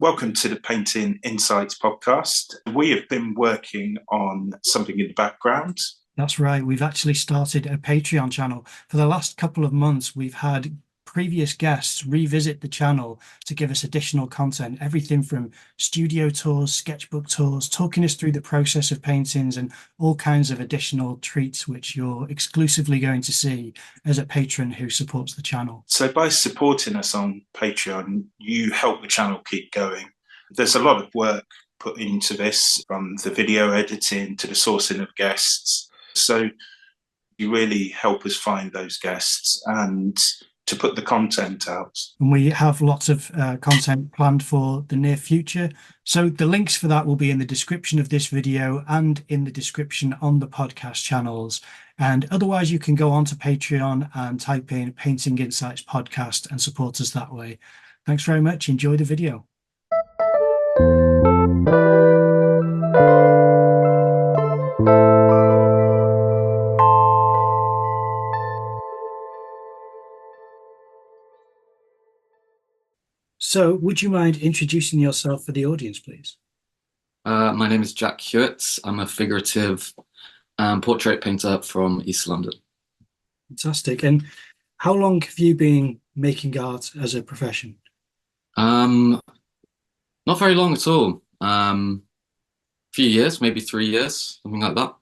Welcome to the Painting Insights podcast. We have been working on something in the background. That's right. We've actually started a Patreon channel. For the last couple of months, we've had previous guests revisit the channel to give us additional content, everything from studio tours, sketchbook tours, talking us through the process of paintings and all kinds of additional treats, which you're exclusively going to see as a patron who supports the channel. So by supporting us on Patreon, you help the channel keep going. There's a lot of work put into this, from the video editing to the sourcing of guests. So you really help us find those guests and to put the content out. And we have lots of content planned for the near future. So the links for that will be in the description of this video and in the description on the podcast channels. And otherwise, you can go on to Patreon and type in Painting Insights Podcast and support us that way. Thanks very much. Enjoy the video. So would you mind introducing yourself for the audience, please? My name is Jack Hewitt. I'm a figurative portrait painter from East London. Fantastic. And how long have you been making art as a profession? Not very long at all. Few years, maybe 3 years, something like that.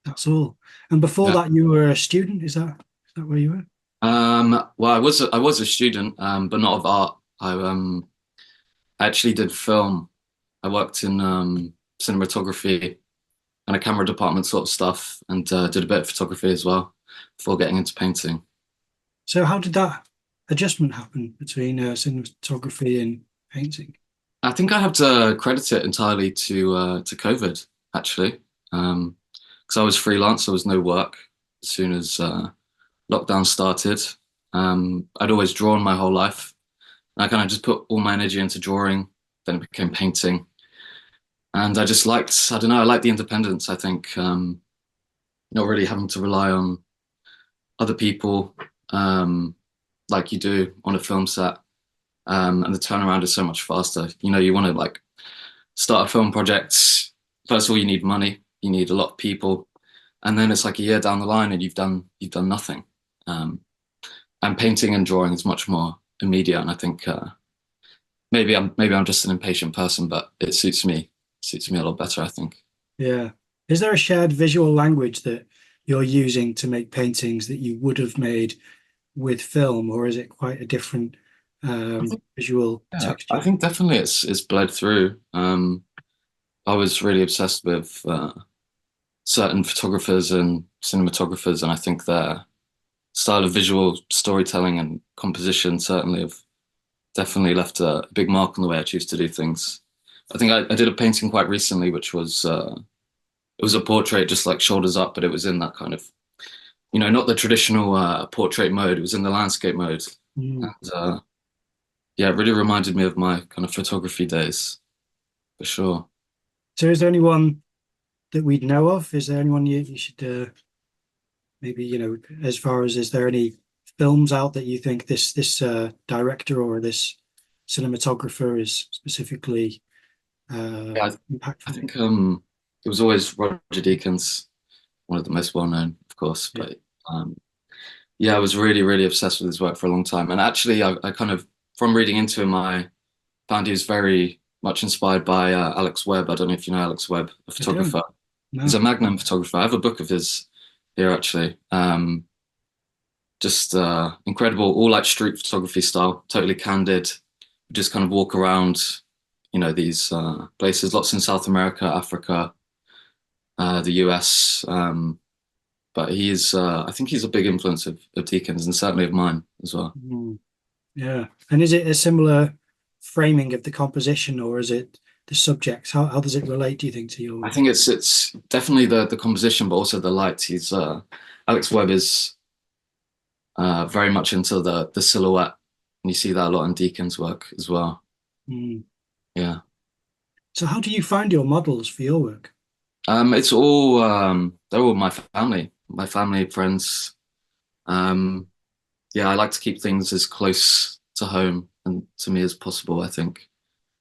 That's all. And before that, you were a student. Is that where you were? Well, I was a student, but not of art. I actually did film. I worked in cinematography and a camera department sort of stuff, and did a bit of photography as well before getting into painting. So how did that adjustment happen between cinematography and painting? I think I have to credit it entirely to COVID, actually, because I was freelance. There was no work as soon as lockdown started. I'd always drawn my whole life. I kind of just put all my energy into drawing, then it became painting. And I just liked, I don't know, I liked the independence, I think, not really having to rely on other people like you do on a film set. And the turnaround is so much faster. You know, you want to like start a film project. First of all, you need money, you need a lot of people. And then it's like a year down the line and you've done nothing. And painting and drawing is much more immediate, and I think maybe I'm just an impatient person, but it suits me a lot better, I think. Yeah. Is there a shared visual language that you're using to make paintings that you would have made with film, or is it quite a different visual texture? I think definitely it's bled through. I was really obsessed with certain photographers and cinematographers, and I think their style of visual storytelling and composition certainly have definitely left a big mark on the way I choose to do things. I think I did a painting quite recently, which was it was a portrait, just like shoulders up, but it was in that kind of, you know, not the traditional portrait mode. It was in the landscape mode. And yeah, it really reminded me of my kind of photography days, for sure. So is there anyone that we'd know of? Is there anyone you should maybe, you know, as far as, is there any films out that you think this director or this cinematographer is specifically impactful? I think it was always Roger Deakins, one of the most well-known, of course. But yeah, I was really obsessed with his work for a long time. And actually, I kind of, from reading into him, I found he was very much inspired by Alex Webb. I don't know if you know Alex Webb, a photographer. No. He's a Magnum photographer. I have a book of his here, actually. Just incredible, all like street photography style, totally candid. Just kind of walk around, you know, these places, lots in South America, Africa, the US. But he's, I think he's a big influence of Deakins, and certainly of mine as well. Yeah. And is it a similar framing of the composition, or is it the subject? How does it relate, do you think, to your? I think it's definitely the composition, but also the light. He's Alex Webb is very much into the silhouette, and you see that a lot in Deakins' work as well. Yeah. So how do you find your models for your work? It's all they're all my family, friends. Yeah, I like to keep things as close to home and to me as possible, I think.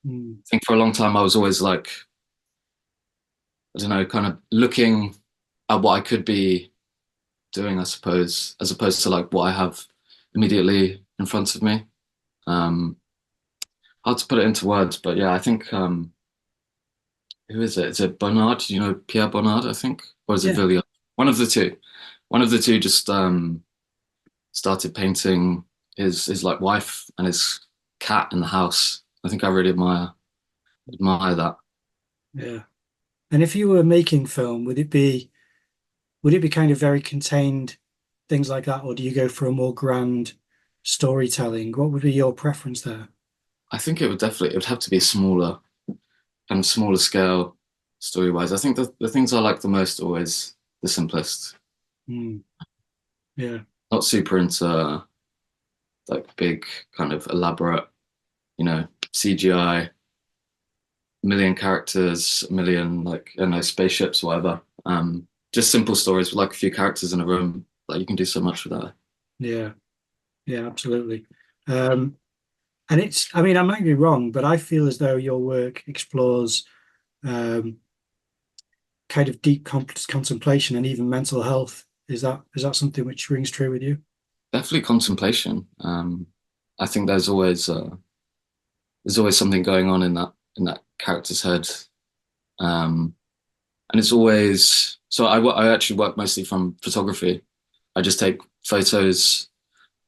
Mm. I think for a long time I was always like, I don't know, kind of looking at what I could be doing, I suppose, as opposed to like what I have immediately in front of me. Um, Hard to put it into words, but yeah, I think who is it? Is it Bernard? Do you know Pierre Bernard, I think? Or is it Yeah. Villiers? One of the two. One of the two just started painting his like wife and his cat in the house. I think I really admire that. Yeah. And if you were making film, would it be kind of very contained things like that, or do you go for a more grand storytelling? What would be your preference there? I think it would have to be smaller and smaller scale story wise. I think the things I like the most are always the simplest. Mm. Yeah. Not super into like big kind of elaborate, CGI, million characters, a million like I don't know spaceships, whatever. Just simple stories with like a few characters in a room. Like you can do so much with that. Yeah. Yeah, absolutely. Um, and I mean, I might be wrong, but I feel as though your work explores um, kind of deep contemplation and even mental health. Is that something which rings true with you? Definitely contemplation. I think there's always something going on in that character's head. Um, and it's always so I actually work mostly from photography. I just take photos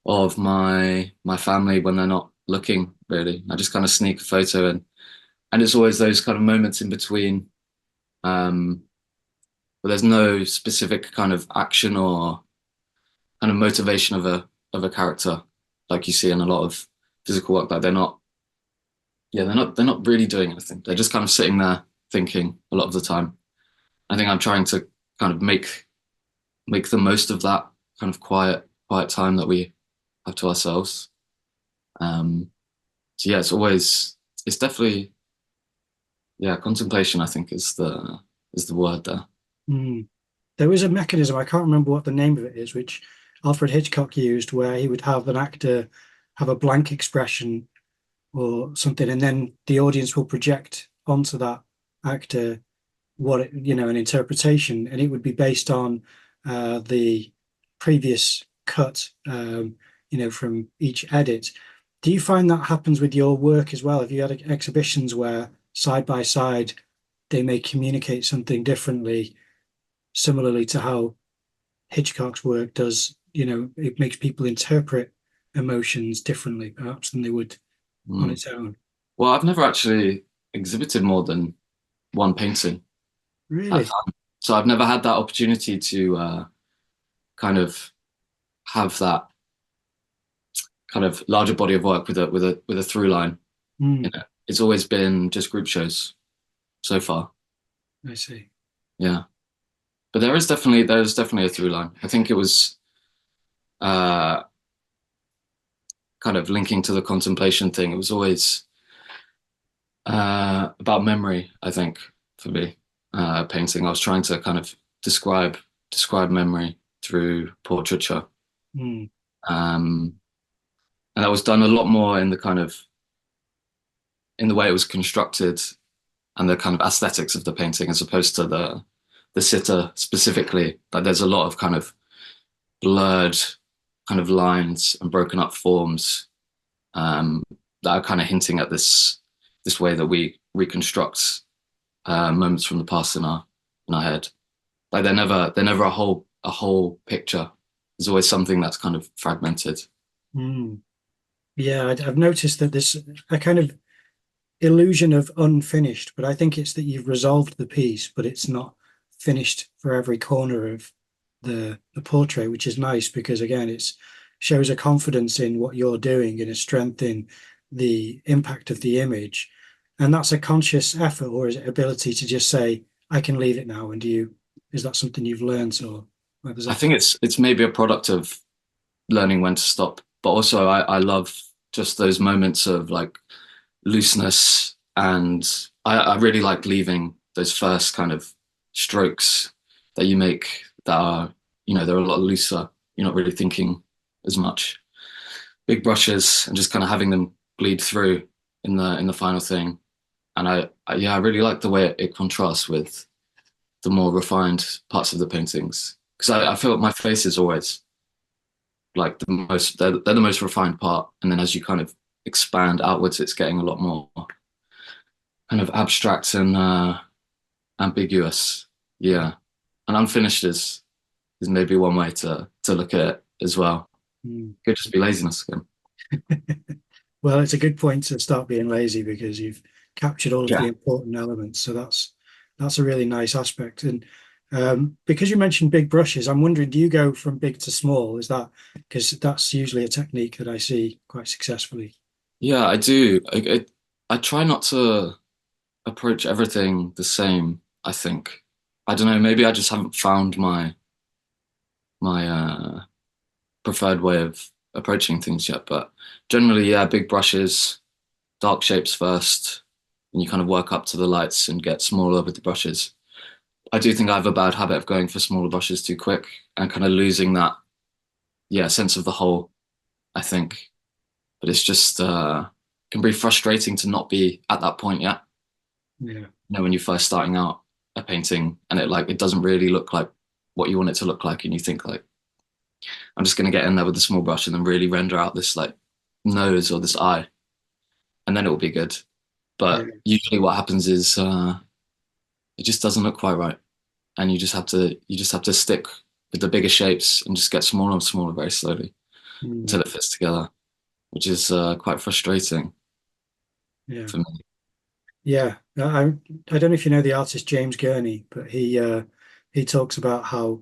of my family when they're not looking really. I just kind of sneak a photo in, and it's always those kind of moments in between um, where there's no specific kind of action or kind of motivation of a character like you see in a lot of physical work. Like they're not really doing anything. They're just kind of sitting there thinking a lot of the time. I think I'm trying to kind of make the most of that kind of quiet time that we have to ourselves. Um, so yeah, it's definitely yeah, contemplation. I think is the word there. Mm. There is a mechanism, I can't remember what the name of it is, which Alfred Hitchcock used, where he would have an actor have a blank expression or something, and then the audience will project onto that actor an interpretation, and it would be based on the previous cut, from each edit. Do you find that happens with your work as well? Have you had exhibitions where side by side they may communicate something differently, similarly to how Hitchcock's work does? It makes people interpret emotions differently, perhaps, than they would on Mm. its own. Well, I've never actually exhibited more than one painting at a Really? time, so I've never had that opportunity to kind of have that kind of larger body of work with a through line. Mm, It's always been just group shows so far. I see. Yeah, but there's definitely a through line. I think it was uh, kind of linking to the contemplation thing. It was always about memory. I think for me, painting, I was trying to kind of describe memory through portraiture, Mm, um, and that was done a lot more in the kind of in the way it was constructed and the kind of aesthetics of the painting as opposed to the sitter specifically. Like there's a lot of kind of blurred kind of lines and broken up forms um, that are kind of hinting at this way that we reconstruct moments from the past in our head. Like they're never a whole picture. There's always something that's kind of fragmented. mm. Yeah, I've noticed that there's a kind of illusion of unfinished, but I think it's that you've resolved the piece, but it's not finished for every corner of the portrait, which is nice because again, it's shows a confidence in what you're doing and a strength in the impact of the image. And that's a conscious effort, or is it ability to just say, I can leave it now? And is that something you've learned, or where does I that think come? it's maybe a product of learning when to stop, but also I love just those moments of like looseness, and I really like leaving those first kind of strokes that you make that are they're a lot looser. You're not really thinking as much. Big brushes and just kind of having them bleed through in the final thing. and I really like the way it contrasts with the more refined parts of the paintings, because I feel like my face is always like they're the most refined part, and then as you kind of expand outwards, it's getting a lot more kind of abstract and ambiguous. Yeah, and unfinished is maybe one way to look at it as well. Could just be laziness again. Well, it's a good point to start being lazy, because you've captured all of Yeah. the important elements. So that's a really nice aspect. And because you mentioned big brushes, I'm wondering, do you go from big to small? Is that because that's usually a technique that I see quite successfully? Yeah, I do. I try not to approach everything the same, I think. I don't know, maybe I just haven't found my preferred way of approaching things yet. But generally, yeah, big brushes, dark shapes first, and you kind of work up to the lights and get smaller with the brushes. I do think I have a bad habit of going for smaller brushes too quick and kind of losing that, yeah, sense of the whole, I think. But it's just can be frustrating to not be at that point yet. Yeah. You know, when you're first starting out a painting and it doesn't really look like what you want it to look like, and you think like, I'm just gonna get in there with a small brush and then really render out this like nose or this eye, and then it will be good. But usually what happens is it just doesn't look quite right, and you just have to stick with the bigger shapes and just get smaller and smaller very slowly until it fits together, which is quite frustrating for me. Yeah, I don't know if you know the artist James Gurney, but he talks about how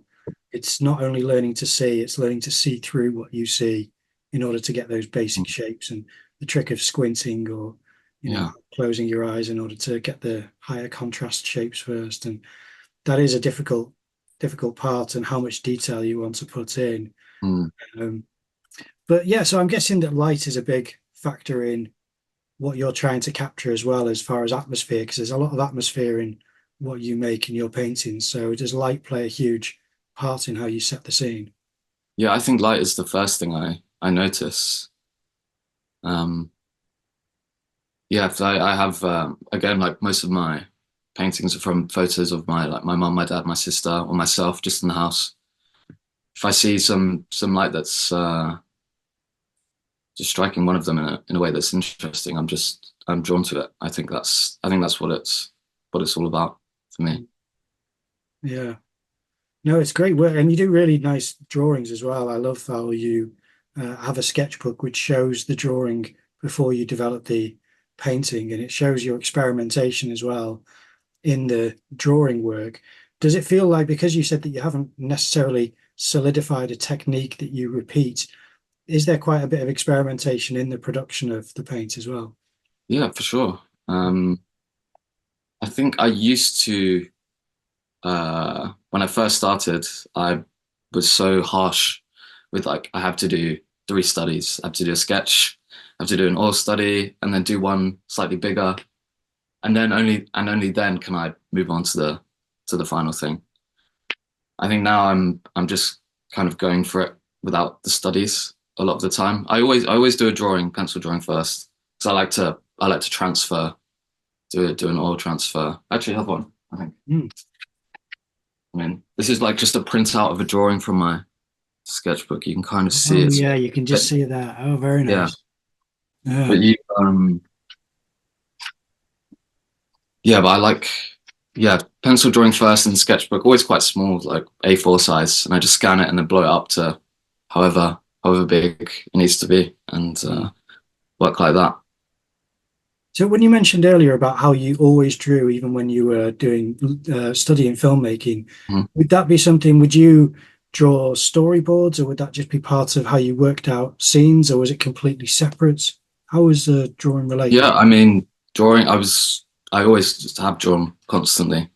it's not only learning to see, it's learning to see through what you see in order to get those basic shapes, and the trick of squinting, or closing your eyes in order to get the higher contrast shapes first. And that is a difficult part, and how much detail you want to put in. But yeah, so I'm guessing that light is a big factor in what you're trying to capture as well, as far as atmosphere, because there's a lot of atmosphere in what you make in your paintings. So does light play a huge part in how you set the scene? Yeah, I think light is the first thing I notice. Yeah, I have again, like most of my paintings are from photos of my mum, my dad, my sister, or myself just in the house. If I see some light that's just striking one of them in a way that's interesting, I'm drawn to it. I think that's what it's all about for me. Yeah. No, it's great work, and you do really nice drawings as well. I love how you have a sketchbook which shows the drawing before you develop the painting, and it shows your experimentation as well in the drawing work. Does it feel like, because you said that you haven't necessarily solidified a technique that you repeat, is there quite a bit of experimentation in the production of the paint as well? Yeah, for sure. I think I used to when I first started, I was so harsh with like I have to do 3 studies. I have to do a sketch, I have to do an oil study, and then do one slightly bigger, and then only then can I move on to the final thing. I think now I'm just kind of going for it without the studies a lot of the time. I always do a pencil drawing first, because I like to transfer, do an oil transfer. I actually have one, I think. I mean, this is like just a printout of a drawing from my sketchbook. You can kind of see it. Yeah, you can just see that. Oh, very nice. Yeah. But you, but I like, pencil drawing first and sketchbook, always quite small, like A4 size, and I just scan it and then blow it up to however big it needs to be, and work like that. So when you mentioned earlier about how you always drew, even when you were doing studying filmmaking, would that be something, would you draw storyboards, or would that just be part of how you worked out scenes, or was it completely separate? How was drawing related? Yeah, I mean, drawing, I always just have drawn constantly,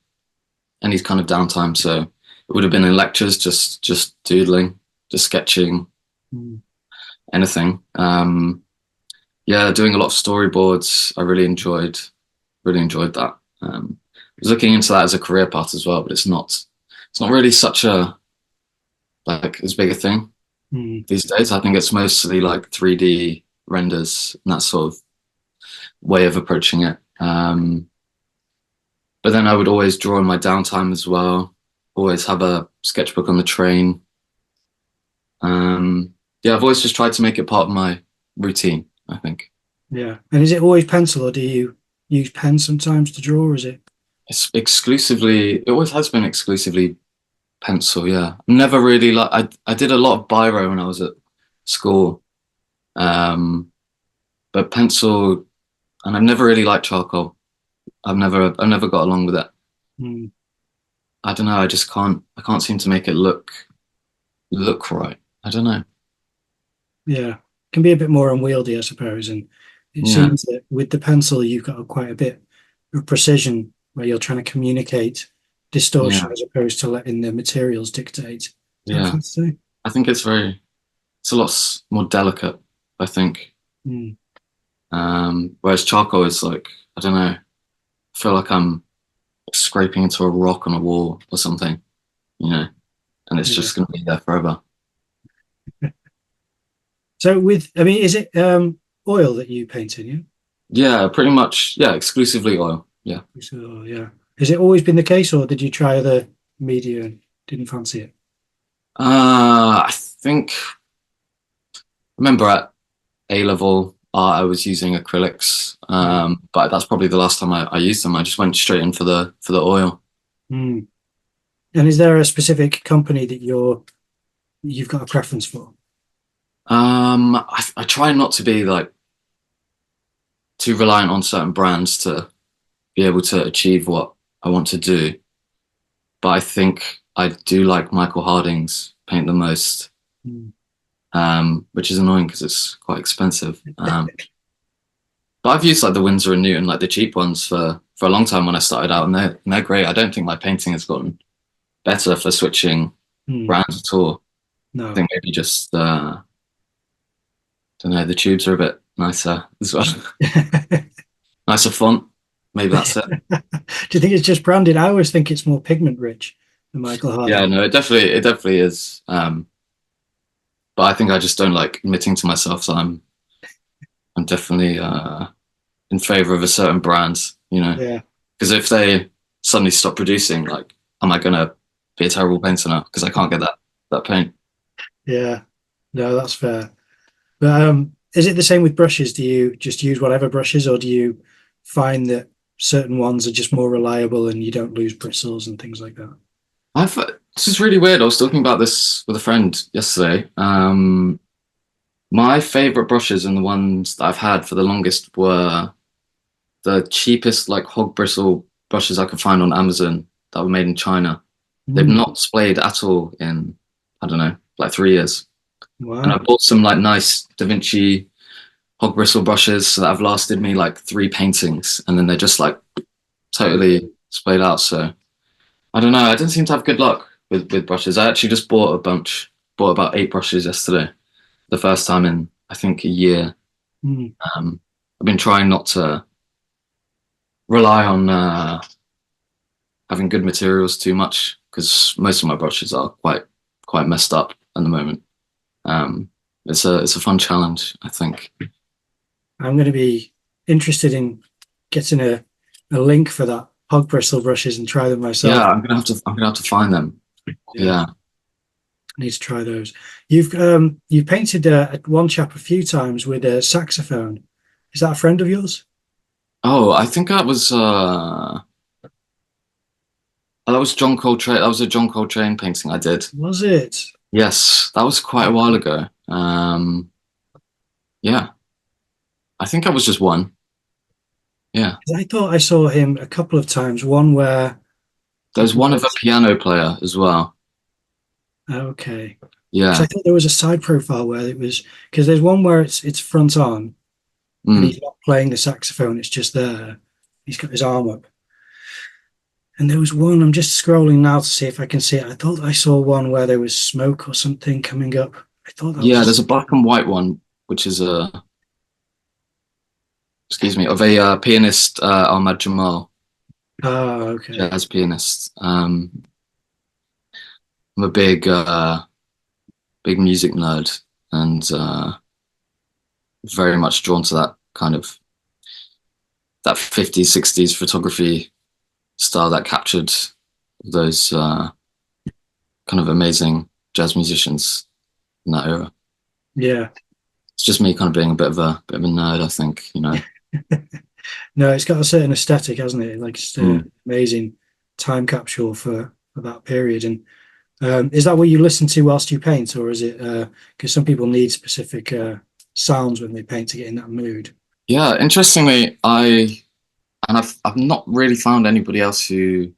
any kind of downtime. So it would have been in lectures, just doodling, just sketching, anything. Yeah, doing a lot of storyboards. I really enjoyed that. I was looking into that as a career path as well, but it's not really such a like as big a thing these days. I think it's mostly like 3D renders and that sort of way of approaching it. Um, but then I would always draw in my downtime as well. Always have a sketchbook on the train. Yeah, I've always just tried to make it part of my routine, I think. Yeah. And is it always pencil, or do you use pen sometimes to draw, or is it? It's exclusively, it always has been exclusively pencil, yeah. Never really like, I did a lot of biro when I was at school. But pencil, and I've never really liked charcoal. I've never got along with it. Mm, I don't know, I can't seem to make it look right. I don't know. yeah. Can be a bit more unwieldy, I suppose. And it Yeah, seems that with the pencil, you've got quite a bit of precision where you're trying to communicate distortion yeah, as opposed to letting the materials dictate. Is that yeah. fair to say? I think it's a lot more delicate, I think. Mm, Whereas charcoal is like, I don't know, I feel like I'm scraping into a rock on a wall or something, you know, and it's yeah. just going to be there forever. So is it oil that you paint in, yeah? Yeah, pretty much. Yeah, exclusively oil. Yeah. So, yeah. Has it always been the case, or did you try other media and didn't fancy it? I think, remember at A level art, I was using acrylics, but that's probably the last time I used them. I just went straight in for the oil. Mm. And is there a specific company that you've got a preference for? I try not to be like too reliant on certain brands to be able to achieve what I want to do. But I think I do like Michael Harding's paint the most, Mm. which is annoying because it's quite expensive. But I've used like the Winsor and Newton, like the cheap ones, for a long time when I started out, and they're great. I don't think my painting has gotten better for switching Mm. brands at all. I No. think maybe just don't know, the tubes are a bit nicer as well. Nicer font. Maybe that's it. Do you think it's just branded? I always think it's more pigment rich than Michael Yeah, Harding. no, it definitely is. But I think I just don't like admitting to myself that I'm definitely in favor of a certain brand, you know. Yeah. Because if they suddenly stop producing, like, am I gonna be a terrible painter now because I can't get that paint? Yeah. No, that's fair. But is it the same with brushes? Do you just use whatever brushes, or do you find that certain ones are just more reliable and you don't lose bristles and things like that? I've This is really weird. I was talking about this with a friend yesterday. My favorite brushes and the ones that I've had for the longest were the cheapest like hog bristle brushes I could find on Amazon that were made in China. They've Mm. not splayed at all in, I don't know, like 3 years. And I Wow. bought some like nice Da Vinci hog bristle brushes that have lasted me like 3 paintings, and then they're just like totally splayed out. So I don't know. I didn't seem to have good luck with brushes. I actually just bought about 8 brushes yesterday, the first time in I think a year. Mm. I've been trying not to rely on having good materials too much because most of my brushes are quite messed up at the moment. It's a fun challenge, I think. I'm going to be interested in getting a link for that hog bristle brushes and try them myself. Yeah, I'm gonna have to find them. Yeah, Yeah. I need to try those. You've painted one chap a few times with a saxophone. Is that a friend of yours? Oh, I think that was John Coltrane. That was a John Coltrane painting I did. Was it? Yes, that was quite a while ago. Yeah, I think I was just one. Yeah, 'Cause I thought I saw him a couple of times. One where there's it one of a was piano player as well. okay. Because I Yeah. thought there was a side profile where it was because there's one where it's front on and Mm. he's not playing the saxophone. It's just there. He's got his arm up. And there was one, I'm just scrolling now to see if I can see it. I thought I saw one where there was smoke or something coming up. I thought that Yeah, there's was, a black and white one, which is excuse me, of a pianist, Ahmad Jamal, okay. jazz pianist. I'm a big music nerd and very much drawn to 50s, 60s photography style that captured those kind of amazing jazz musicians in that era. Yeah. It's just me kind of being a bit of a nerd, I think, you know. No, it's got a certain aesthetic, hasn't it? Like it's an amazing time capsule for that period. And is that what you listen to whilst you paint, or is it because some people need specific sounds when they paint to get in that mood? Yeah, interestingly, I've not really found anybody else who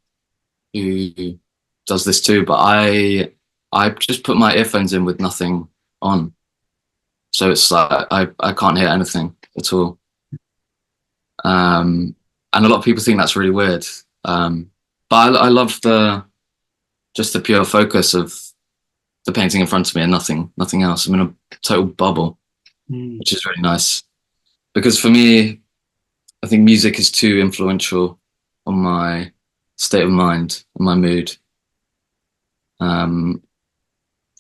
does this too, but I just put my earphones in with nothing on, so it's like I can't hear anything at all. And a lot of people think that's really weird. But I love just the pure focus of the painting in front of me and nothing else. I'm in a total bubble, which is really nice. Because for me, I think music is too influential on my state of mind and my mood. And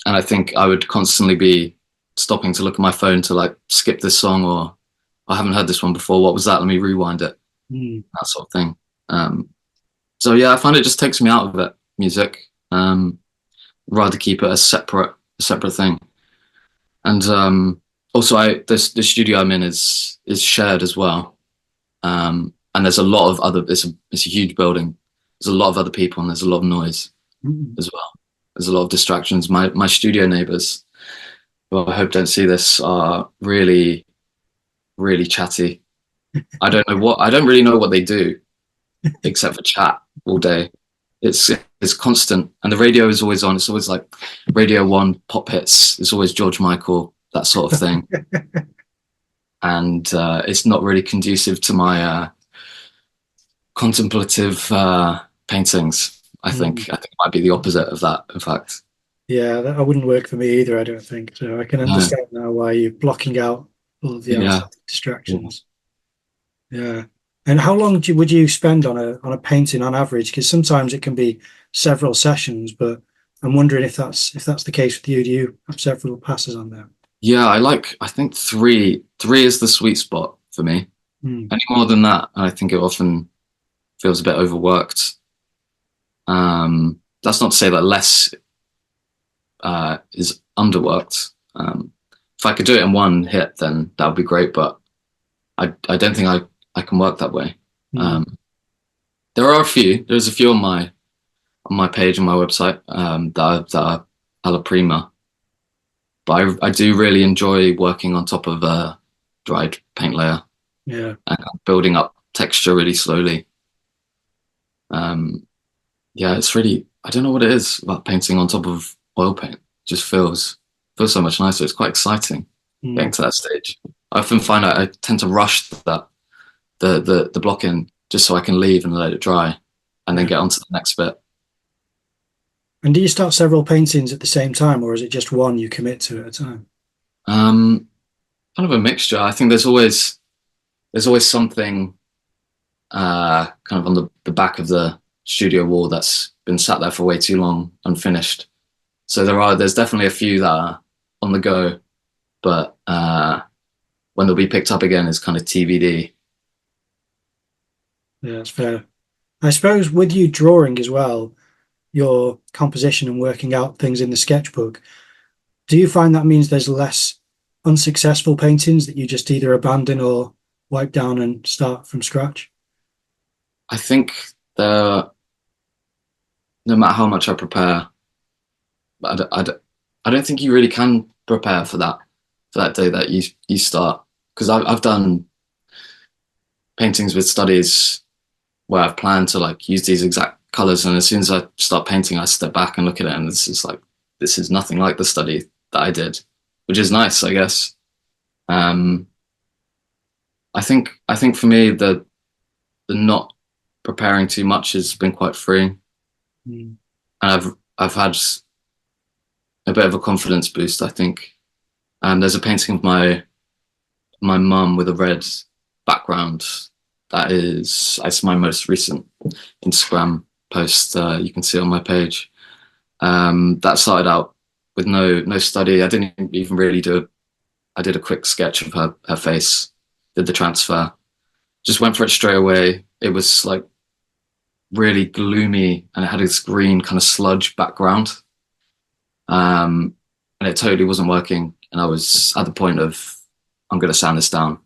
I think I would constantly be stopping to look at my phone to like skip this song, or I haven't heard this one before. What was that? Let me rewind it. That sort of thing. So yeah, I find it just takes me out of it, music. Rather keep it a separate thing. And also, the studio I'm in is shared as well. And there's a lot of other. It's a huge building. There's a lot of other people, and there's a lot of noise as well. There's a lot of distractions. My studio neighbors, who I hope don't see this, are really, really chatty. I don't really know what they do, except for chat all day. It's constant, and the radio is always on. It's always like Radio 1 pop hits. It's always George Michael, that sort of thing. And it's not really conducive to my contemplative paintings. I think it might be the opposite of that, in fact. Yeah, that wouldn't work for me either, I don't think. So I can understand now why you're blocking out all of the outside distractions. Yeah. And how long would you spend on a painting on average? Because sometimes it can be several sessions, but I'm wondering if that's the case with you. Do you have several passes on there? Yeah, I think three is the sweet spot for me. Any more than that, I think it often feels a bit overworked. That's not to say that less is underworked. If I could do it in one hit, then that would be great, but I don't think I can work that way. There's a few on my page on my website that are alla prima, but I do really enjoy working on top of a dried paint layer, and building up texture really slowly. It's really, I don't know what it is about painting on top of oil paint. It just feels so much nicer. It's quite exciting getting to that stage. I often find I tend to rush the block in just so I can leave and let it dry and then get on to the next bit. And do you start several paintings at the same time, or is it just one you commit to at a time? Kind of a mixture. I think there's always something kind of on the back of the studio wall that's been sat there for way too long unfinished. So there's definitely a few that are on the go, but when they'll be picked up again is kind of TBD. Yeah, that's fair. I suppose with you drawing as well, your composition and working out things in the sketchbook, do you find that means there's less unsuccessful paintings that you just either abandon or wipe down and start from scratch? I think no matter how much I prepare, I don't think you really can prepare for that day that you start, because I've done paintings with studies where I've planned to like use these exact colors, and as soon as I start painting, I step back and look at it, and this is nothing like the study that I did, which is nice, I guess. I think for me the not preparing too much has been quite freeing, and I've had a bit of a confidence boost, I think. And there's a painting of my mum with a red background it's my most recent Instagram post. You can see on my page. That started out with no study. I didn't even really I did a quick sketch of her face, did the transfer, just went for it straight away. It was like really gloomy, and it had this green kind of sludge background. And it totally wasn't working. And I was at the point of, I'm going to sand this down,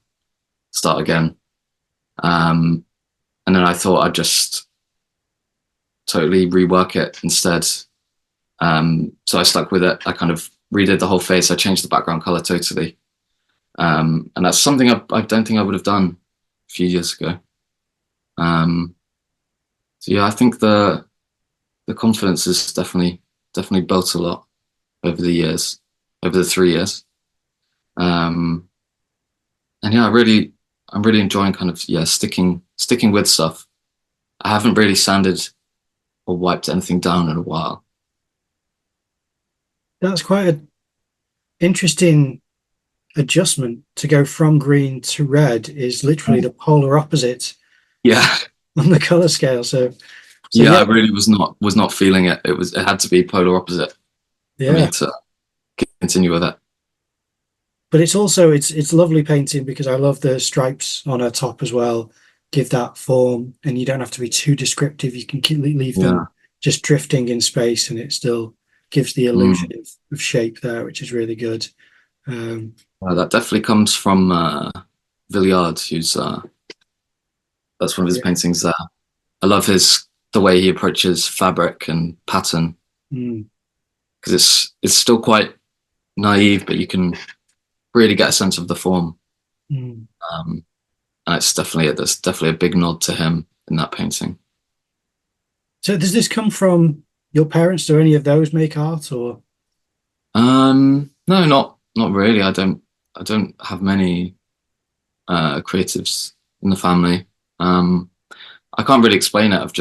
start again. And then I thought I'd just totally rework it instead. So I stuck with it. I kind of redid the whole face. I changed the background color totally. And that's something I don't think I would have done a few years ago. So yeah, I think the confidence is definitely built a lot over the years, over the 3 years. And yeah, I'm really enjoying kind of, sticking with stuff. I haven't really sanded or wiped anything down in a while. That's quite an interesting adjustment to go from green to red. Is literally the polar opposite. Yeah. On the color scale. So yeah, I really was not feeling it. It had to be polar opposite for me to continue with it. But it's also it's lovely painting, because I love the stripes on her top as well. Give that form, and you don't have to be too descriptive. You can leave them just drifting in space, and it still gives the illusion of shape there, which is really good. That definitely comes from Villard, who's that's one of his paintings there. I love the way he approaches fabric and pattern, because it's still quite naive, but you can really get a sense of the form. And there's definitely a big nod to him in that painting. So does this come from your parents? Do any of those make art, or? No, not really. I don't have many creatives in the family. I can't really explain it.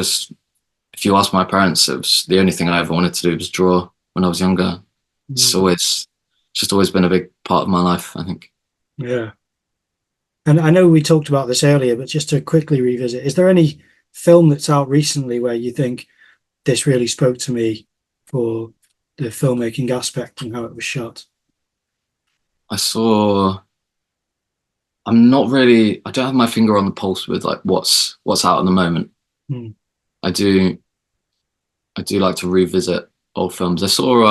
If you ask my parents, it was the only thing I ever wanted to do was draw when I was younger. It's just always been a big part of my life, I think. Yeah. And I know we talked about this earlier, but just to quickly revisit, is there any film that's out recently where you think this really spoke to me for the filmmaking aspect and how it was shot? I don't have my finger on the pulse with like what's out at the moment. I do like to revisit old films. I saw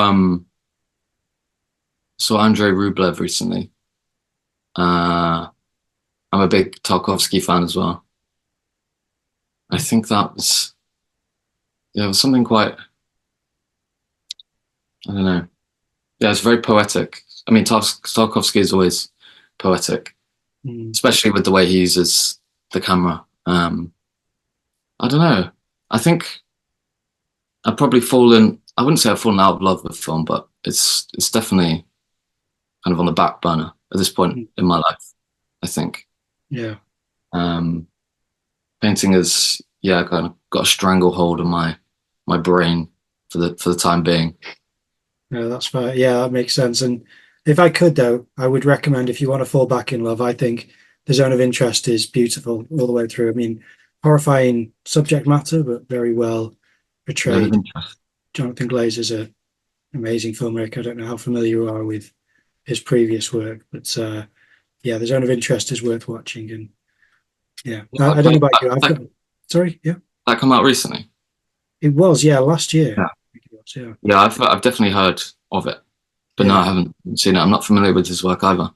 Andrei Rublev recently. I'm a big Tarkovsky fan as well. I think that was it was something quite, I don't know. Yeah, it's very poetic. I mean, Tarkovsky is always poetic, especially with the way he uses the camera. I don't know. I think I've probably I wouldn't say I've fallen out of love with film, but it's definitely kind of on the back burner at this point in my life, I think. Yeah. Painting has, kind of got a stranglehold on my brain for the time being. No, that's fair. Yeah, that makes sense. And if I could, though, I would recommend, if you want to fall back in love, I think The Zone of Interest is beautiful all the way through. I mean, horrifying subject matter, but very well portrayed. Jonathan Glazer's an amazing filmmaker. I don't know how familiar you are with his previous work, but The Zone of Interest is worth watching. And I don't know about you. Sorry, yeah. That come out recently? It was, last year. Yeah, I've definitely heard of it, but no, I haven't seen it. I'm not familiar with his work either.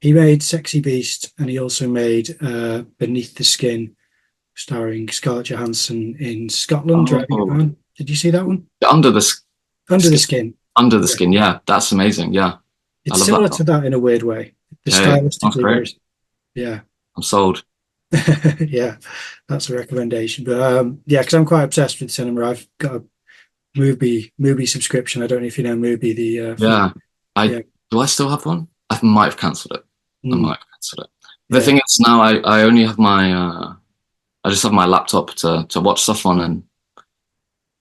He made Sexy Beast, and he also made Beneath the Skin, starring Scarlett Johansson in Scotland. Did you see that one? Under the Skin. Under the Skin, yeah, that's amazing. Yeah, it's similar to that in a weird way. Stylistically, yeah. I'm sold. Yeah, that's a recommendation. But because I'm quite obsessed with cinema. I've got a movie subscription. I don't know if you know Mubi. Do I still have one? I might have cancelled it. The thing is, now I only have my I just have my laptop to watch stuff on, and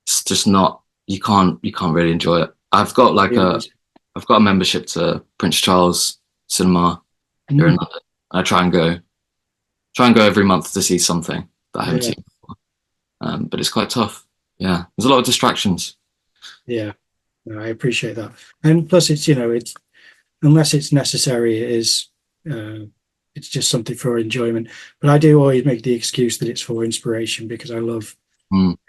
it's just not, you can't really enjoy it. I've got I've got a membership to Prince Charles Cinema here in London. I try and go every month to see something that I haven't seen before. But it's quite tough. Yeah, there's a lot of distractions. Yeah, no, I appreciate that. And plus, it's unless it's necessary, it is it's just something for enjoyment. But I do always make the excuse that it's for inspiration, because I love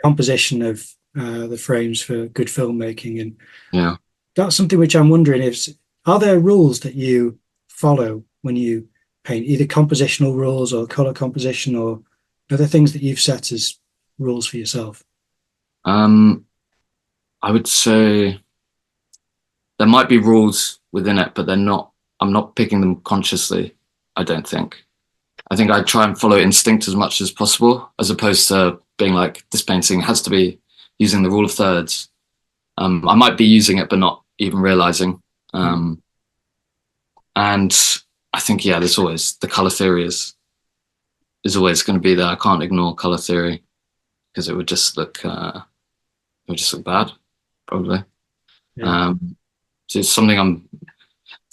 composition of the frames for good filmmaking. And Yeah. that's something which I'm wondering if, are there rules that you follow when you paint, either compositional rules or color composition, or are there things that you've set as rules for yourself? I would say there might be rules within it, but they're not, I'm not picking them consciously, I don't think. I think I try and follow instinct as much as possible, as opposed to being like, this painting has to be using the rule of thirds. I might be using it, but not even realizing. And I think, yeah, there's always, the color theory is always going to be there. I can't ignore color theory, because it would just look bad, probably. Yeah. So it's something I'm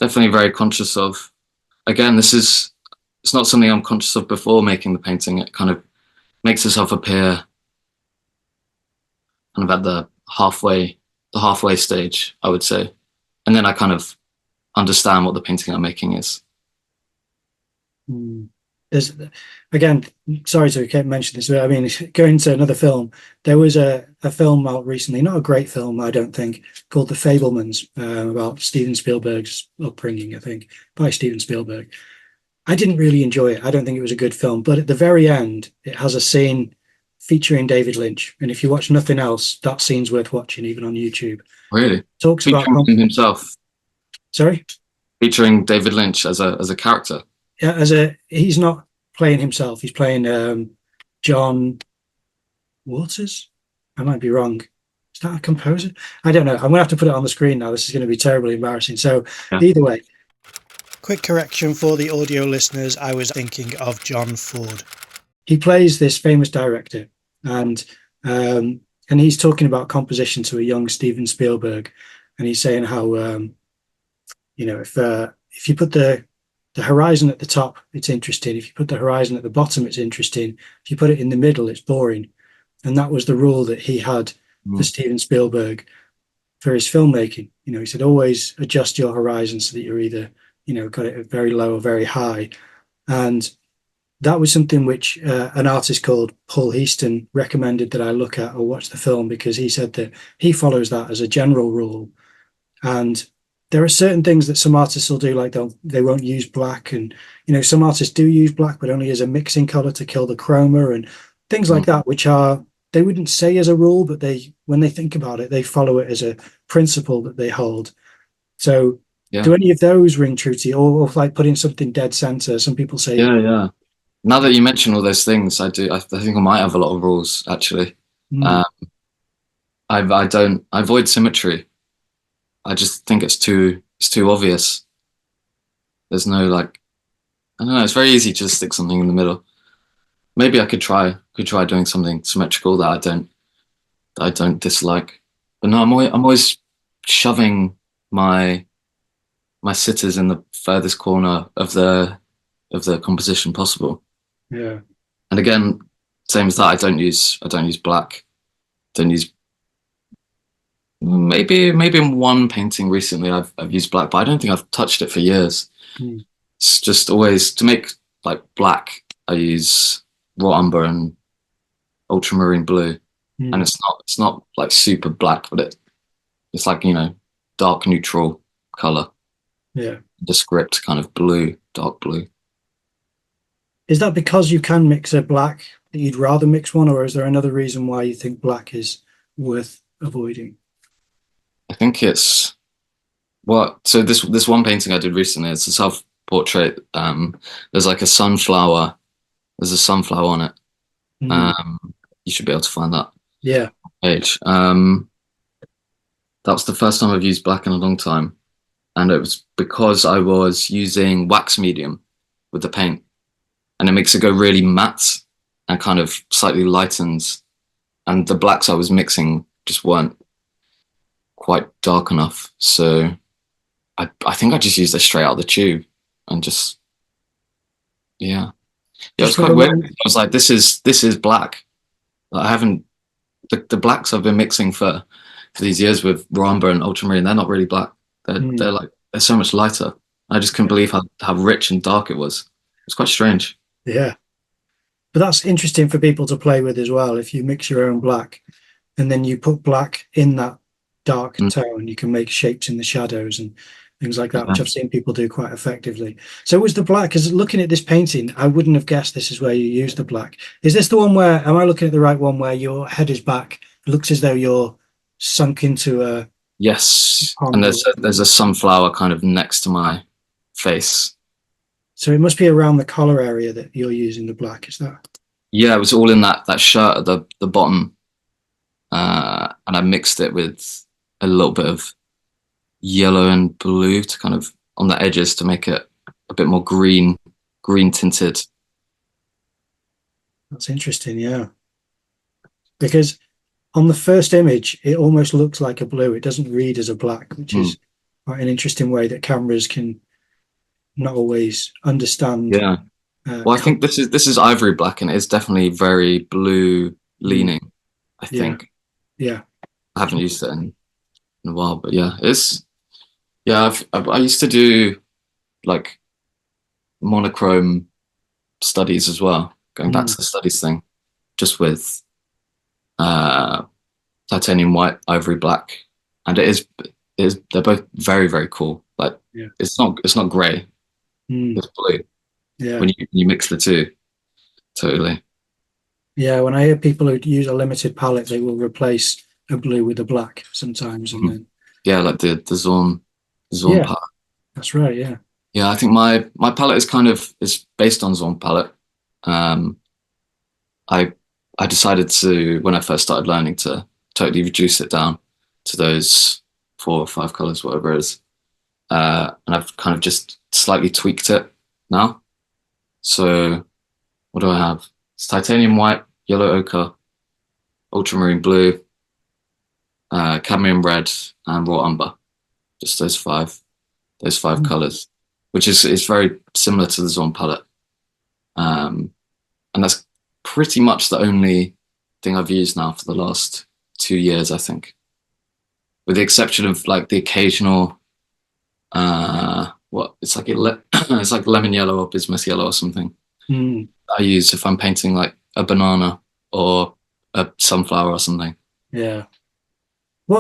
definitely very conscious of. Again, it's not something I'm conscious of before making the painting. It kind of makes itself appear kind of at the halfway stage, I would say. And then I kind of understand what the painting I'm making is. There's, again, sorry to keep mentioning this, but I mean, going to another film, there was a film out recently, not a great film, I don't think, called The Fabelmans, about Steven Spielberg's upbringing, I think, by Steven Spielberg. I didn't really enjoy it. I don't think it was a good film, but at the very end, it has a scene featuring David Lynch. And if you watch nothing else, that scene's worth watching, even on YouTube. Really? Talks featuring about himself. Sorry? Featuring David Lynch as a character. Yeah, he's not playing himself. He's playing John Waters. I might be wrong. Is that a composer? I don't know. I'm gonna have to put it on the screen now. This is going to be terribly embarrassing. So Either way. Quick correction for the audio listeners. I was thinking of John Ford. He plays this famous director, and he's talking about composition to a young Steven Spielberg, and he's saying how if you put the horizon at the top, it's interesting. If you put the horizon at the bottom, it's interesting. If you put it in the middle, it's boring. And that was the rule that he had for Steven Spielberg for his filmmaking. He said, always adjust your horizon so that you're either, got it very low or very high. And that was something which an artist called Paul Heaston recommended that I look at or watch the film, because he said that he follows that as a general rule. And there are certain things that some artists will do, like they won't use black, and some artists do use black, but only as a mixing color to kill the chroma and things like that, which they wouldn't say as a rule, but when they think about it, they follow it as a principle that they hold. So do any of those ring true to you, or like putting something dead center? Some people say yeah. Now that you mention all those things, I think I might have a lot of rules, actually. I avoid symmetry. I just think it's too obvious. There's no, like, I don't know, it's very easy to just stick something in the middle. Maybe I could try doing something symmetrical that I don't dislike. But no, I'm always shoving my sitters in the furthest corner of the composition possible. Yeah. And again, same as that, I don't use black. Don't use, maybe in one painting recently I've used black, but I don't think I've touched it for years. It's just always, to make like black, I use raw umber and ultramarine blue. And it's not like super black, but it's like, dark neutral color. Yeah. The script kind of blue, dark blue. Is that because you can mix a black that you'd rather mix one, or is there another reason why you think black is worth avoiding? I think it's so this one painting I did recently, it's a self-portrait. There's like a sunflower. There's a sunflower on it. You should be able to find that. Yeah. Page. That was the first time I've used black in a long time. And it was because I was using wax medium with the paint. And it makes it go really matte and kind of slightly lightens. And the blacks I was mixing just weren't quite dark enough. So I think I just used it straight out of the tube and just, yeah. Yeah, it was quite weird. I was like, this is black. I haven't, the blacks I've been mixing for these years with raw umber and ultramarine, they're not really black. They're so much lighter. I just couldn't believe how rich and dark it was. It's quite strange. Yeah. But that's interesting for people to play with as well. If you mix your own black and then you put black in that dark tone, you can make shapes in the shadows and things like that, which I've seen people do quite effectively. So was the black, because looking at this painting, I wouldn't have guessed this is where you use the black. Is this the one where, am I looking at the right one, where your head is back? It looks as though you're sunk into a... Yes, and there's a sunflower kind of next to my face. So it must be around the collar area that you're using the black, is that? Yeah, it was all in that shirt at the bottom. And I mixed it with a little bit of yellow and blue to kind of on the edges to make it a bit more green tinted. That's interesting, yeah. Because on the first image, it almost looks like a blue. It doesn't read as a black, which is quite an interesting way that cameras can not always understand. Yeah. Well, I think this is ivory black, and it's definitely very blue leaning, I think. Yeah. I haven't used it in a while, but yeah, I used to do like monochrome studies as well, going back to the studies thing, just with titanium white, ivory black, and they're both very, very cool. Like it's not grey, it's blue. Yeah, when you mix the two, totally. Yeah, when I hear people who use a limited palette, they will replace a blue with a black sometimes, and then like the Zorn palette. That's right. Yeah. Yeah, I think my palette is based on Zorn palette. I decided to, when I first started learning, to totally reduce it down to those 4 or 5 colors, whatever it is, and I've kind of just slightly tweaked it now. So what do I have? It's titanium white, yellow ochre, ultramarine blue, cadmium red, and raw umber. Just those five colors, which is very similar to the Zorn palette. And that's pretty much the only thing I've used now for the last 2 years, I think, with the exception of like the occasional it's like lemon yellow or bismuth yellow or something. I use if I'm painting like a banana or a sunflower or something. Yeah.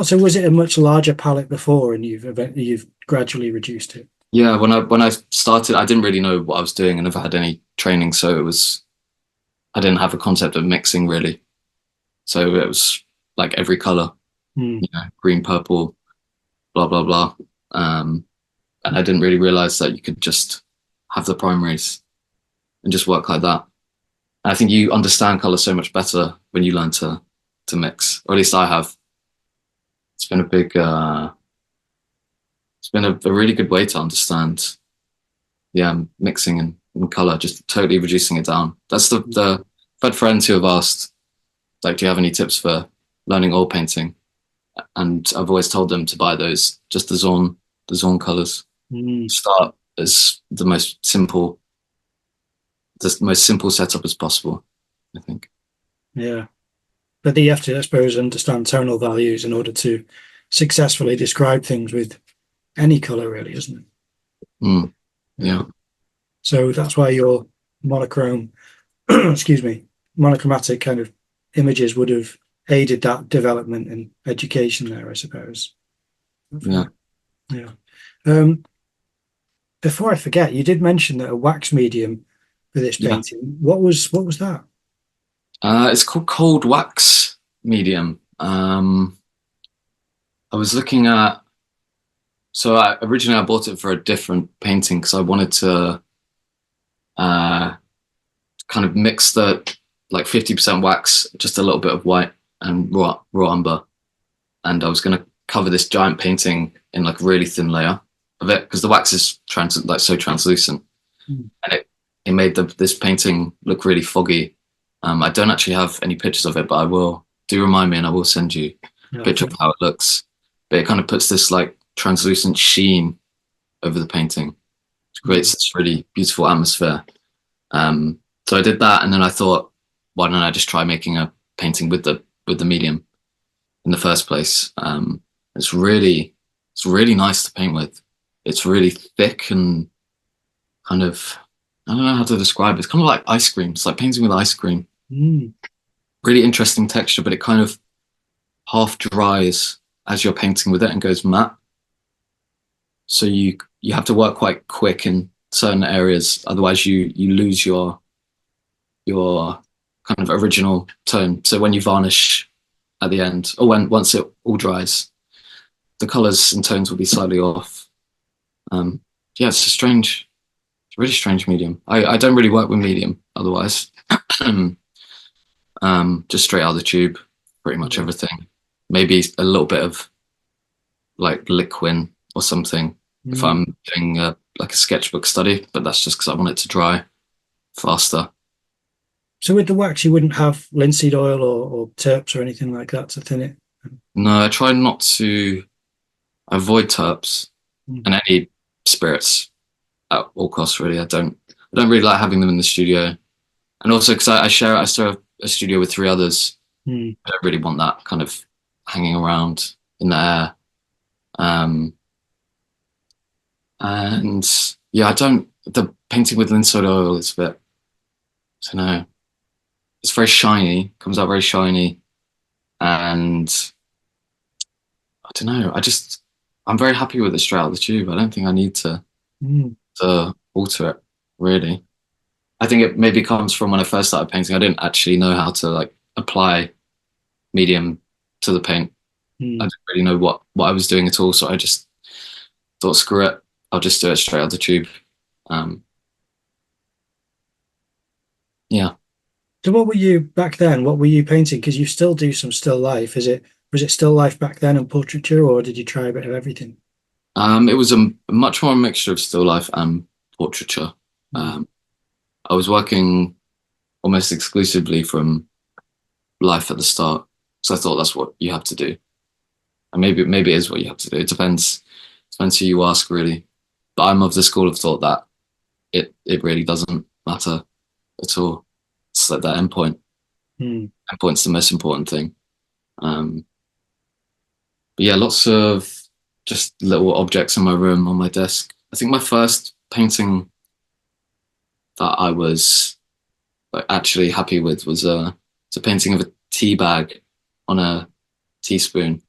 So was it a much larger palette before, and you've gradually reduced it? Yeah, when I started, I didn't really know what I was doing. I never had any training, so I didn't have a concept of mixing really. So it was like every color, green, purple, blah blah blah. And I didn't really realize that you could just have the primaries and just work like that. And I think you understand color so much better when you learn to mix, or at least I have. It's been a really good way to understand, mixing and color, just totally reducing it down. That's I've had friends who have asked, like, do you have any tips for learning oil painting? And I've always told them to buy those, just the Zorn colors. Start as the most simple setup as possible, I think. Yeah. But you have to, I suppose, understand tonal values in order to successfully describe things with any color, really, isn't it? Yeah. So that's why your monochrome, monochromatic kind of images would have aided that development and education there, I suppose. Yeah. Yeah. Before I forget, you did mention that a wax medium for this painting. What was that? It's called cold wax medium. I was looking at, originally I bought it for a different painting because I wanted to kind of mix the like 50% wax, just a little bit of white and raw umber, and I was going to cover this giant painting in like a really thin layer of it because the wax is so translucent, and it made this painting look really foggy. I don't actually have any pictures of it, but I will. Do remind me, and I will send you a picture of how it looks. But it kind of puts this like translucent sheen over the painting. It creates this really beautiful atmosphere. So I did that, and then I thought, why don't I just try making a painting with the medium in the first place? It's really nice to paint with. It's really thick and kind of I don't know how to describe it. It's kind of like ice cream. It's like painting with ice cream. Mm. Really interesting texture, but it kind of half dries as you're painting with it and goes matte. So you have to work quite quick in certain areas, otherwise you lose your kind of original tone. So when you varnish at the end, or once it all dries, the colors and tones will be slightly off. Yeah, it's really strange medium. I don't really work with medium otherwise. Just straight out of the tube, pretty much everything. Maybe a little bit of like liquid or something if I'm doing like a sketchbook study, but that's just because I want it to dry faster. So with the wax, you wouldn't have linseed oil or terps or anything like that to thin it? No, I try not to avoid terps and any spirits at all costs. Really, I don't really like having them in the studio, and also because I share a studio with 3 others. I don't really want that kind of hanging around in the air. And yeah, the painting with linseed oil is a bit, I don't know, it's very shiny, comes out very shiny, and I don't know, I'm very happy with it straight out of the tube. I don't think I need to alter it, really. I think it maybe comes from when I first started painting. I didn't actually know how to like apply medium to the paint. I didn't really know what I was doing at all, so I just thought, screw it, I'll just do it straight out the tube. Yeah. So what were you back then? What were you painting? Because you still do some still life. Was it still life back then and portraiture, or did you try a bit of everything? It was a much more a mixture of still life and portraiture. I was working almost exclusively from life at the start, so I thought that's what you have to do, and maybe it is what you have to do. It depends who you ask, really. But I'm of the school of thought that it really doesn't matter at all. It's like that endpoint. Endpoint's the most important thing. But yeah, lots of just little objects in my room on my desk. I think my first painting that I was like actually happy with was a painting of a tea bag on a teaspoon.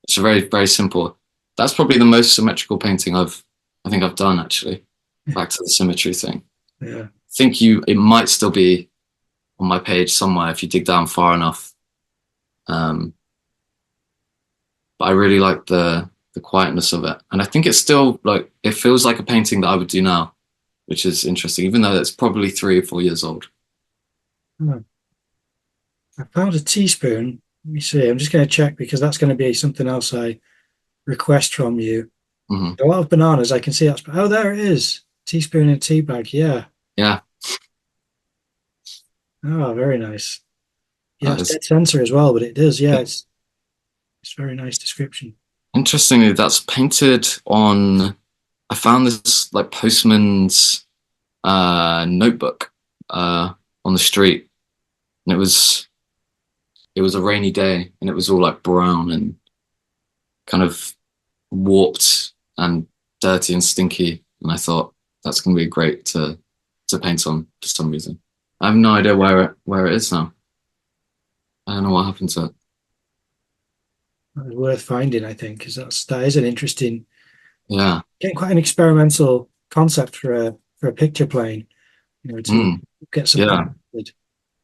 It's a very, very simple. That's probably the most symmetrical painting I think I've done, actually. Back to the symmetry thing. Yeah. I think it might still be on my page somewhere if you dig down far enough. But I really like the quietness of it. And I think it's still like, it feels like a painting that I would do now, which is interesting, even though it's probably 3 or 4 years old. I found a teaspoon. Let me see. I'm just going to check because that's going to be something else I request from you. A lot of bananas. I can see that's. Oh, there it is. Teaspoon and tea bag. Yeah. Yeah. Oh, very nice. Yeah, it's dead center as well, but it does. Yeah, it's very nice description. Interestingly, that's painted on. I found this like postman's notebook on the street, and it was a rainy day, and it was all like brown and kind of warped and dirty and stinky. And I thought that's going to be great to paint on for some reason. I have no idea where it is now. I don't know what happened to it. It's worth finding, I think, because that is an interesting, getting quite an experimental concept for a picture plane. You know, to get something.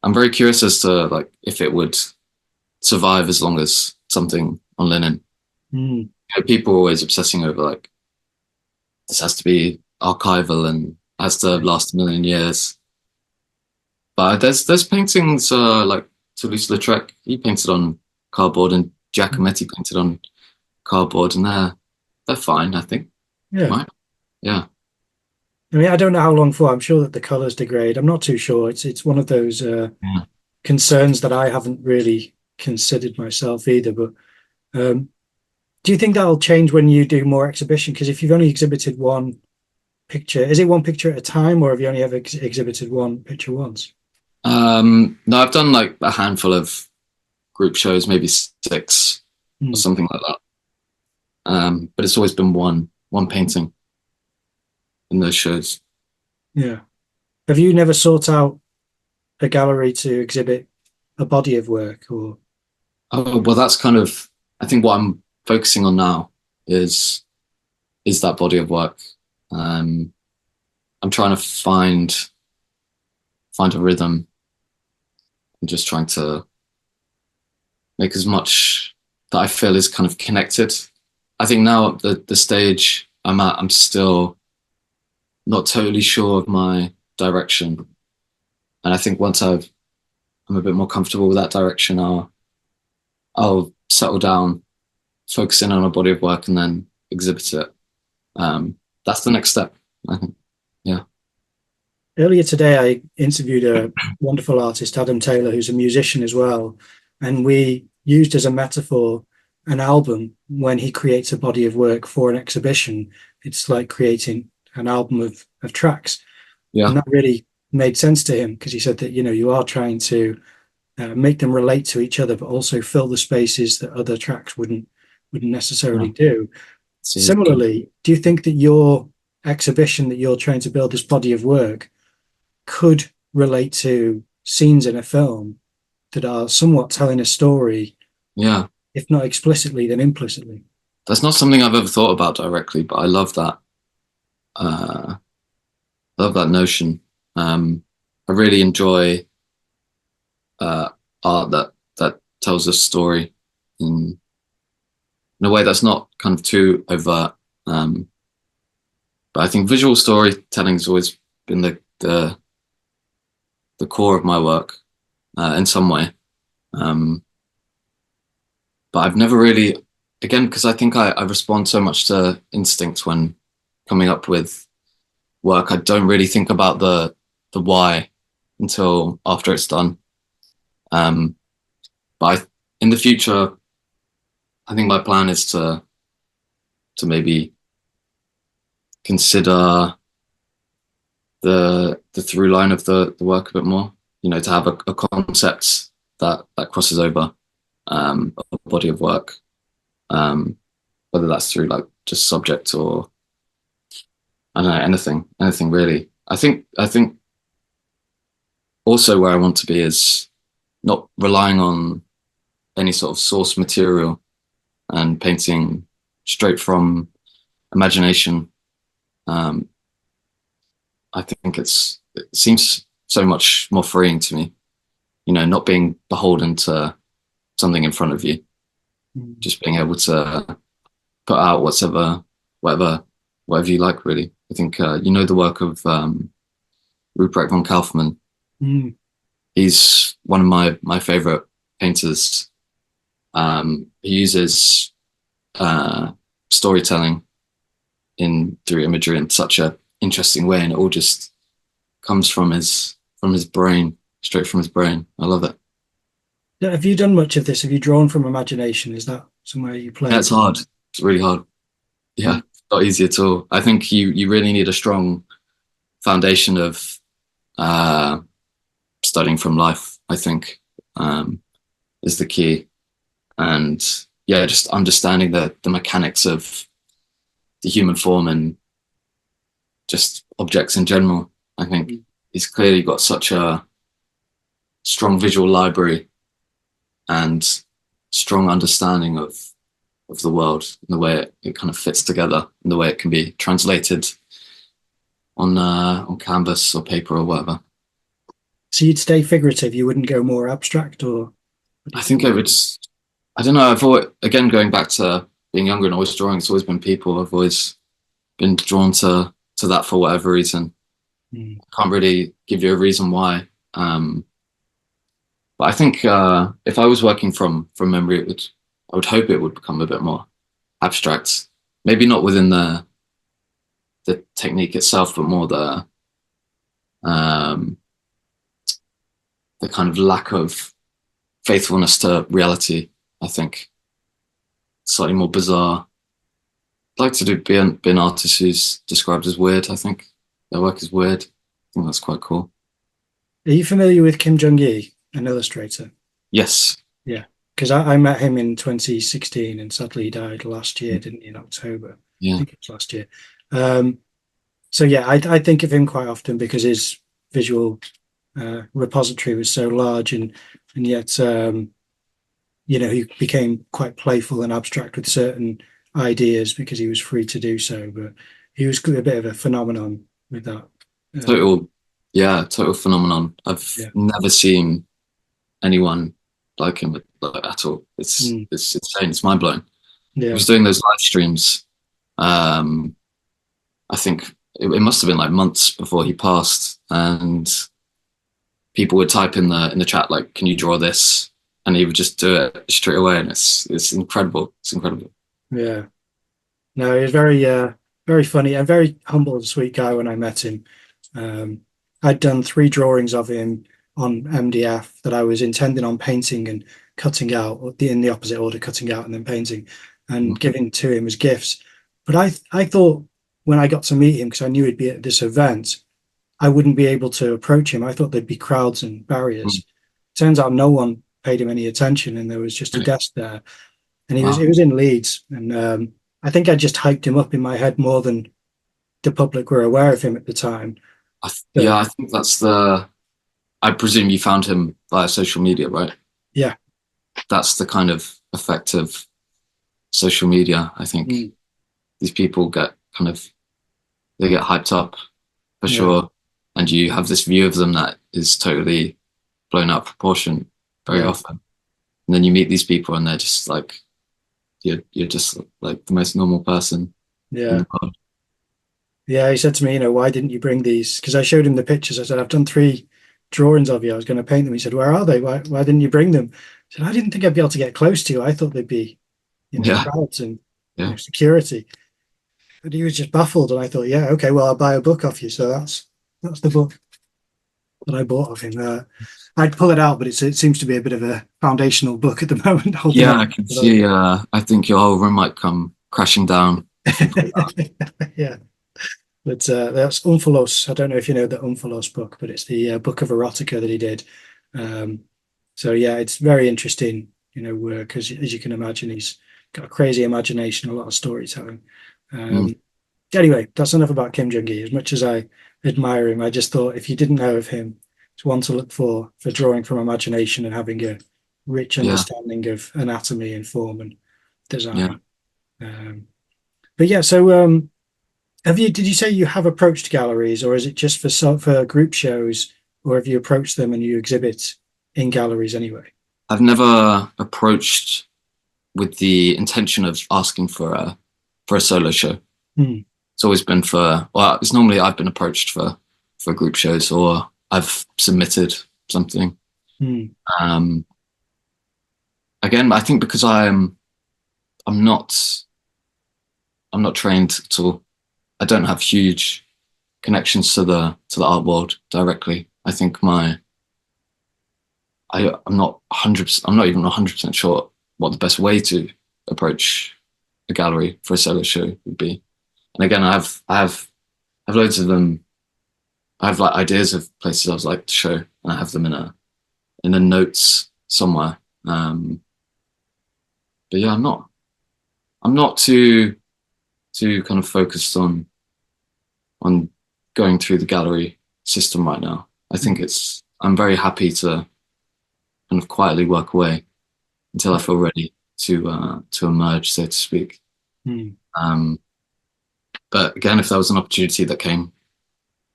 I'm very curious as to like if it would survive as long as something on linen. You know, people are always obsessing over like this has to be archival and has to last a million years. But there's paintings like Toulouse-Lautrec. He painted on cardboard, and Giacometti painted on cardboard, and they're fine, I think. Yeah. Right? Yeah. I mean, I don't know how long for. I'm sure that the colors degrade. I'm not too sure. It's one of those concerns that I haven't really considered myself either. But do you think that'll change when you do more exhibition? Because if you've only exhibited one picture, is it one picture at a time, or have you only ever exhibited one picture once? No, I've done like a handful of group shows, maybe 6 or something like that. But it's always been one painting in those shows. Yeah. Have you never sought out a gallery to exhibit a body of work? Or Oh, well, that's kind of, I think what I'm focusing on now is that body of work. I'm trying to find a rhythm. I'm just trying to make as much that I feel is kind of connected. I think now at the stage I'm at, I'm still not totally sure of my direction. And I think once I'm a bit more comfortable with that direction, I'll settle down, focus in on a body of work, and then exhibit it. That's the next step, I think. Yeah. earlier today, I interviewed a wonderful artist, Adam Taylor, who's a musician as well. And we used as a metaphor an album. When he creates a body of work for an exhibition, it's like creating an album of tracks. Yeah. And that really made sense to him, because he said that, you are trying to make them relate to each other, but also fill the spaces that other tracks wouldn't necessarily do. Similarly, do you think that your exhibition, that you're trying to build this body of work, could relate to scenes in a film that are somewhat telling a story? Yeah. If not explicitly, then implicitly. That's not something I've ever thought about directly, but I love that. Love that notion. I really enjoy art that tells a story in a way that's not kind of too overt. But I think visual storytelling has always been the core of my work in some way. But I've never really, again, because I think I respond so much to instinct when coming up with work. I don't really think about the why until after it's done. But in the future, I think my plan is to maybe consider the through line of the work a bit more. To have a concept that crosses over a body of work, whether that's through like just subject or I don't know, anything really. I think also where I want to be is not relying on any sort of source material and painting straight from imagination. I think it seems so much more freeing to me, not being beholden to something in front of you, just being able to put out whatever you like, really. I think the work of Ruprecht von Kaufmann. He's one of my favorite painters. He uses storytelling through imagery in such a interesting way, and it all just comes from his brain, straight from his brain. I love it. Have you done much of this? Have you drawn from imagination? Is that somewhere you play? Yeah, it's hard. It's really hard. Yeah, not easy at all. I think you really need a strong foundation of studying from life, I think, is the key. And yeah, just understanding the mechanics of the human form and just objects in general. I think he's clearly got such a strong visual library and strong understanding of the world and the way it kind of fits together and the way it can be translated on canvas or paper or whatever. So you'd stay figurative, you wouldn't go more abstract? Or I think I would. I don't know. I've always, again, going back to being younger and always drawing, it's always been people. I've always been drawn to that for whatever reason. I can't really give you a reason why. But I think if I was working from memory, I would hope it would become a bit more abstract. Maybe not within the technique itself, but more the kind of lack of faithfulness to reality. I think slightly more bizarre. I'd like to be an artist who's described as weird. I think their work is weird. I think that's quite cool. Are you familiar with Kim Jung-gi, an illustrator? Yes. Yeah, because I met him in 2016, and sadly he died last year, didn't he, in October? Yeah. I think it was last year. So yeah, I think of him quite often because his visual repository was so large, and yet he became quite playful and abstract with certain ideas because he was free to do so. But he was a bit of a phenomenon with that. Total phenomenon. I've never seen anyone like him at all. It's insane. It's mind blowing. Yeah. He was doing those live streams. I think it must have been like months before he passed, and people would type in the chat like, "Can you draw this?" And he would just do it straight away, and it's incredible. It's incredible. Yeah. No, he was very funny and very humble and sweet guy when I met him. I'd done 3 drawings of him on MDF that I was intending on painting and cutting out in the opposite order, cutting out and then painting and giving to him as gifts. But I thought when I got to meet him, because I knew he'd be at this event, I wouldn't be able to approach him. I thought there'd be crowds and barriers. Turns out no one paid him any attention, and there was just a desk there. And he was in Leeds, and I think I just hyped him up in my head more than the public were aware of him at the time. I think that's I presume you found him via social media, right? Yeah. That's the kind of effect of social media. I think these people they get hyped up for sure. And you have this view of them that is totally blown out of proportion very often. And then you meet these people and they're just like, you're just like the most normal person in the world. Yeah, he said to me, why didn't you bring these? Because I showed him the pictures. I said, I've done 3 drawings of you. I was going to paint them. He said, where are they? Why didn't you bring them? I said, I didn't think I'd be able to get close to you. I thought they'd be, crowds and security. But he was just baffled. And I thought, yeah, okay, well, I'll buy a book off you. So that's the book that I bought of him. I'd pull it out, but it seems to be a bit of a foundational book at the moment. Yeah, I can see. I think your whole room might come crashing down. Yeah. But that's Umphalos. I don't know if you know the Umphalos book, but it's the book of erotica that he did. So yeah, it's very interesting, work, because as you can imagine, he's got a crazy imagination, a lot of storytelling. Anyway, that's enough about Kim Jung-gi. As much as I admire him, I just thought if you didn't know of him, it's one to look for drawing from imagination and having a rich understanding of anatomy and form and design. But yeah, so did you say you have approached galleries, or is it just for group shows, or have you approached them and you exhibit in galleries anyway? I've never approached with the intention of asking for a solo show. It's always been it's normally I've been approached for group shows, or I've submitted something. Again, I think because I'm not trained at all. I don't have huge connections to the art world directly. I think I'm not even 100% sure what the best way to approach a gallery for a solo show would be. And again, I have loads of them. I have like ideas of places I would like to show, and I have them in the notes somewhere. But yeah, I'm not too kind of focused on going through the gallery system right now. I think I'm very happy to kind of quietly work away until I feel ready to emerge, so to speak. But again, if there was an opportunity that came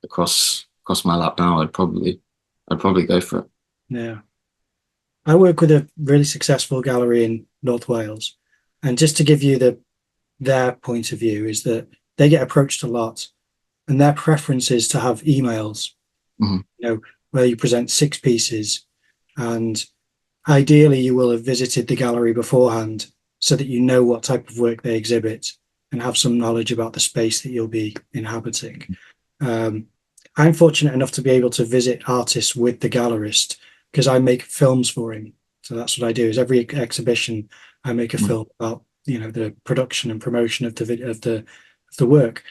across my lap now, I'd probably go for it. Yeah. I work with a really successful gallery in North Wales, and just to give you their point of view is that they get approached a lot, and their preference is to have emails, where you present 6 pieces, and ideally you will have visited the gallery beforehand so that you know what type of work they exhibit and have some knowledge about the space that you'll be inhabiting. I'm fortunate enough to be able to visit artists with the gallerist because I make films for him. So that's what I do. Is every exhibition I make a film about the production and promotion of the work.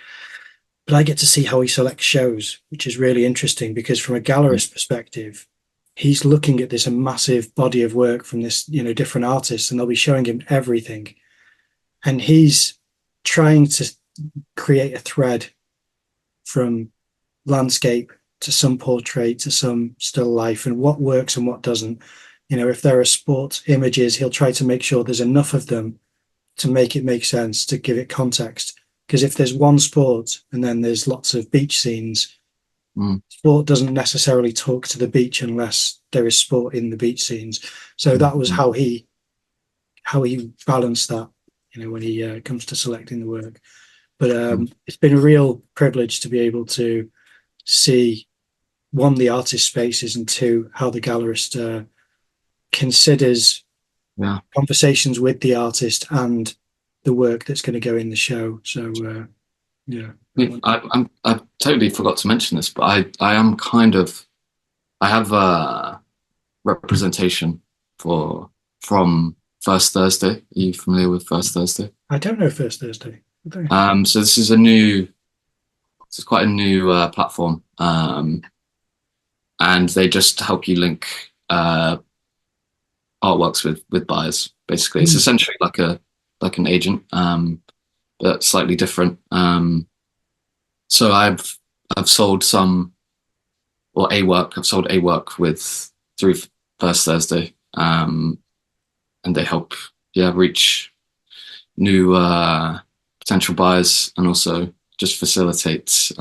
But I get to see how he selects shows, which is really interesting because from a gallerist perspective, he's looking at this massive body of work from this different artists, and they'll be showing him everything, and he's trying to create a thread from landscape to some portrait, to some still life, and what works and what doesn't. You know, if there are sport images, he'll try to make sure there's enough of them to make it make sense, to give it context. Because if there's one sport and then there's lots of beach scenes, sport doesn't necessarily talk to the beach unless there is sport in the beach scenes. So that was how he balanced that, you know, when he comes to selecting the work. But it's been a real privilege to be able to see, one, the artist's spaces, and two, how the gallerist considers conversations with the artist and the work that's going to go in the show. So yeah, I totally forgot to mention this, but I have a representation from First Thursday. Are you familiar with First Thursday? I don't know First Thursday. So this is quite a new platform, and they just help you link artworks with buyers. Basically, it's essentially like an agent, but slightly different. So I've sold some, or a work. I've sold a work through First Thursday, and they help reach new potential buyers, and also just facilitate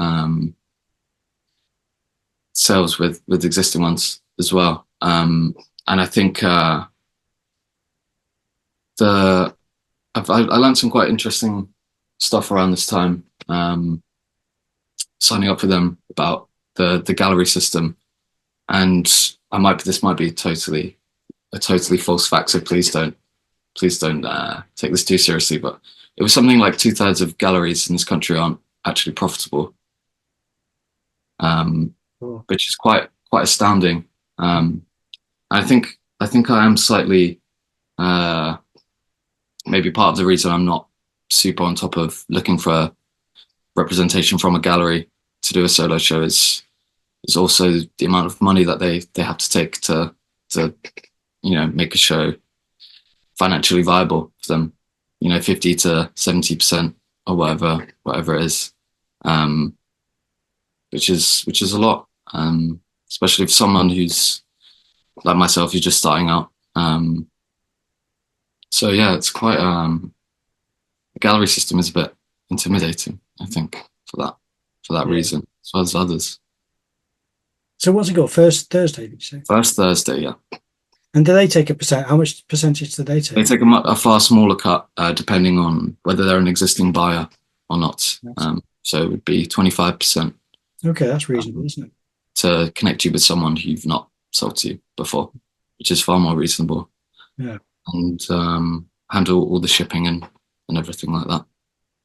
sales with existing ones as well. And I think I learned some quite interesting stuff around this time, signing up for them about the gallery system. And this might be a totally false fact, so please don't take this too seriously, but it was something like 2/3 of galleries in this country aren't actually profitable, which is quite astounding. I think I am slightly maybe part of the reason I'm not super on top of looking for representation from a gallery to do a solo show is also the amount of money that they have to take to make a show financially viable for them, 50 to 70% or whatever it is, which is a lot, especially for someone who's like myself, who's just starting out. So yeah, it's quite the gallery system is a bit intimidating, I think, for that reason, as well as others. So what's it got? First Thursday, did you say? First Thursday, yeah. And do they take a percent? How much percentage do they take? They take a far smaller cut, depending on whether they're an existing buyer or not. So it would be 25%. Okay, that's reasonable, isn't it? To connect you with someone who you've not sold to before, which is far more reasonable. Yeah. And handle all the shipping and everything like that.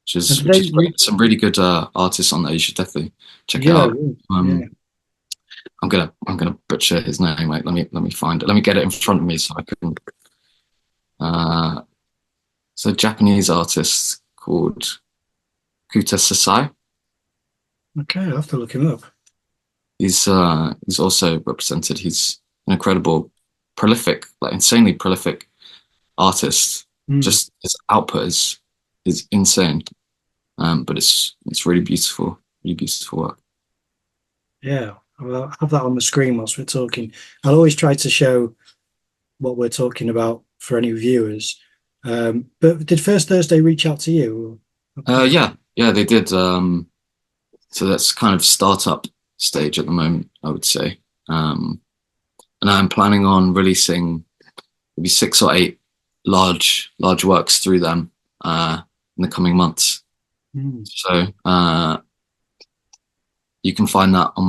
Which is great. Some really good artists on there. You should definitely check it out. I'm gonna butcher his name. Wait, let me find it. Let me get it in front of me so I can. It's a Japanese artist called Kuta. Okay, I'll have to look him up. He's also represented. He's an incredible, prolific, insanely prolific artist. Just his output is insane, but it's really beautiful work. Yeah, well, I'll have that on the screen whilst we're talking. I'll always try to show what we're talking about for any viewers. But did First Thursday reach out to you? Yeah, they did. So that's kind of startup stage at the moment, I would say. And I'm planning on releasing maybe 6 or 8 large works through them in the coming months. So you can find that on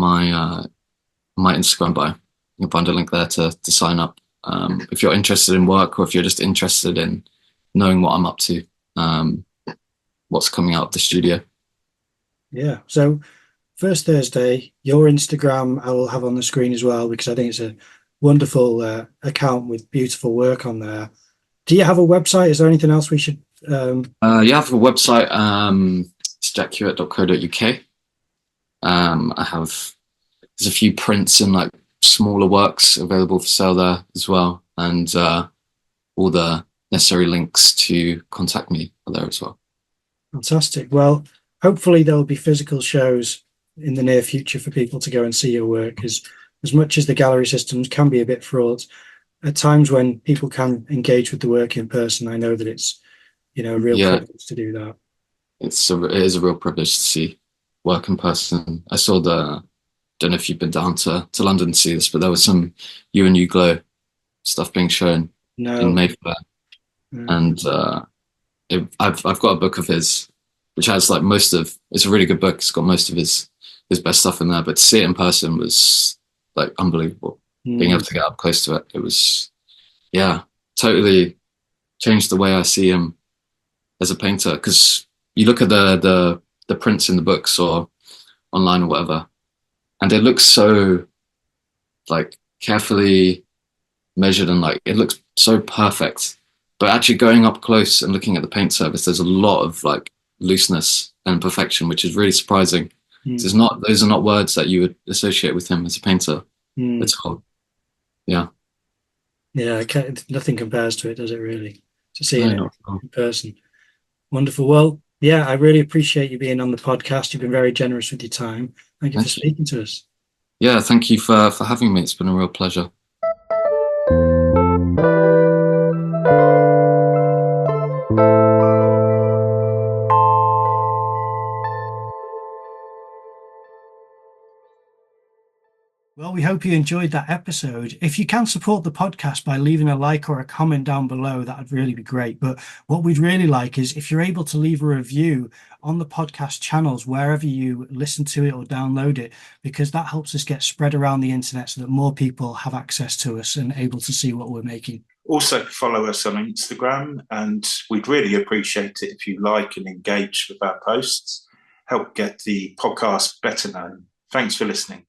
my Instagram bio. You can find a link there to sign up if you're interested in work, or if you're just interested in knowing what I'm up to, what's coming out of the studio. Yeah. So First Thursday, your Instagram I will have on the screen as well, because I think it's a wonderful account with beautiful work on there. Do you have a website? Is there anything else we should? Yeah, I have a website. It's jackhewitt.co.uk. There's a few prints and smaller works available for sale there as well, and all the necessary links to contact me are there as well. Fantastic. Well, hopefully there'll be physical shows in the near future for people to go and see your work. As much as the gallery systems can be a bit fraught, at times when people can engage with the work in person, I know that it's, a real privilege to do that. It is a real privilege to see work in person. I saw don't know if you've been down to London to see this, but there was some You and You Glow stuff being shown in Mayfair. And I've got a book of his, which has like it's a really good book. It's got most of his best stuff in there, but to see it in person was like unbelievable. Being able to get up close to it was, totally changed the way I see him as a painter. Because you look at the prints in the books or online or whatever, and it looks so like carefully measured and like it looks so perfect. But actually going up close and looking at the paint surface, there's a lot of like looseness and imperfection, which is really surprising. Those are not words that you would associate with him as a painter at all. Yeah. Yeah, nothing compares to it, does it really? To seeing it in person. Wonderful. Well, I really appreciate you being on the podcast. You've been very generous with your time. Thank you for speaking to us. Yeah, thank you for having me. It's been a real pleasure. Well, we hope you enjoyed that episode. If you can support the podcast by leaving a like or a comment down below, that would really be great. But what we'd really like is if you're able to leave a review on the podcast channels, wherever you listen to it or download it, because that helps us get spread around the internet so that more people have access to us and able to see what we're making. Also follow us on Instagram, and we'd really appreciate it if you like and engage with our posts. Help get the podcast better known. Thanks for listening.